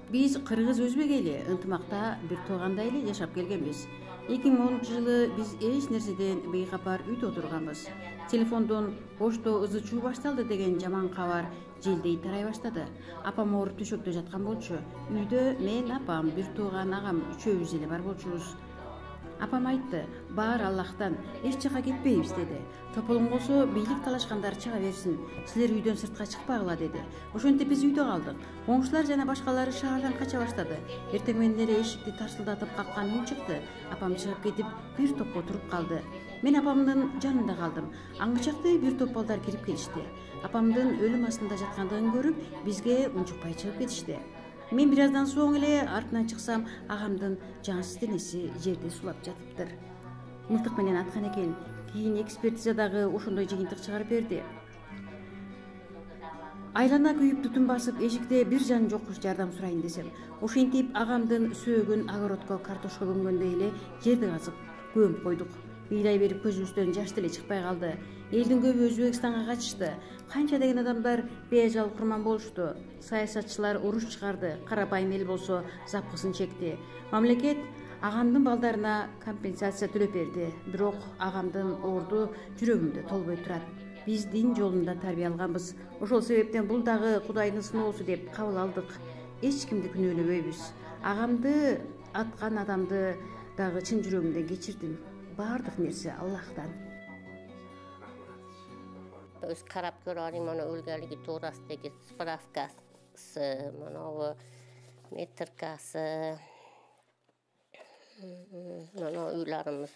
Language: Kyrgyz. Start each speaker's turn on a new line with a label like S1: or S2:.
S1: Биз кыргыз өзбек эли ынтымакта бир туугандай эле жашап келгенбиз. 2010-жылы биз эч нерседен бейкапар үйдө отурганбыз. Телефондон ошто ызы чуу башталды деген жаман кабар желдей тарай баштады. Апам ооруп төшөктө жаткан болчу. Үйдө мен, апам, бир тууган агам үчөөбүз эле бар болчубуз. Апам айтты, баар Аллахтан, эч жака кетпейбиз деди. Тополуң болсо бийлик талашкандар чыга берсин, силер үйдөн сыртка чыкпагыла деди. Ошентип биз үйдө калдык. Коңшулар жана башкалары шаардан кача баштады. Эртең менен эле эшикти тарсылдатып каккан үн чыкты. Апам чыгып кетип, бир топко туруп калды. Мен апамдын жанында калдым. Аңгычакты бир топ балдар кирип келишти. Апамдын өлүм астында жаткандыгын көрүп, бизге унчукпай чыгып кетишти. Мен бир аздан соң эле артынан чыксам, агамдын жансыз денеси жерде сулап жатыптыр. Мылтык менен аткан экен. Кийин экспертизадагы ошондой жыйынтык чыгарып берди. Айлана күйүп түтүн басып, эшикте бир жан жок жардам сурайын десем, ошентип агамдын сөөгүн огородко картошка көмгөндөй эле жерди казып көмүп койдук. Бийлай берип көзүбүздөн жаш деле чыкпай калды. Элдин көбү Өзбекстанга качышты. Канча деген адамдар бейажал курман болушту. Саясатчылар уруш чыгарды, карапайым эл болсо запкысын чекти. Мамлекет агамдын балдарына компенсация төлөп берди. Бирок агамдын орду жүрөгүмдө толбой турат. Биз дин жолунда тарбия алганбыз. Ошол себептен бул дагы Кудайдын сыноосу деп кабыл алдык. Эч кимди күнөөлөбөйбүз. Агамды аткан адамды дагы чын жүрөгүмдөн кечирдим. Бардык нерсе Аллахтан.
S2: Өз карап көрөлүм, мына өлгөнлүгү туурасындагы справкасы, мына метркасы, мына үйлөрүбүз.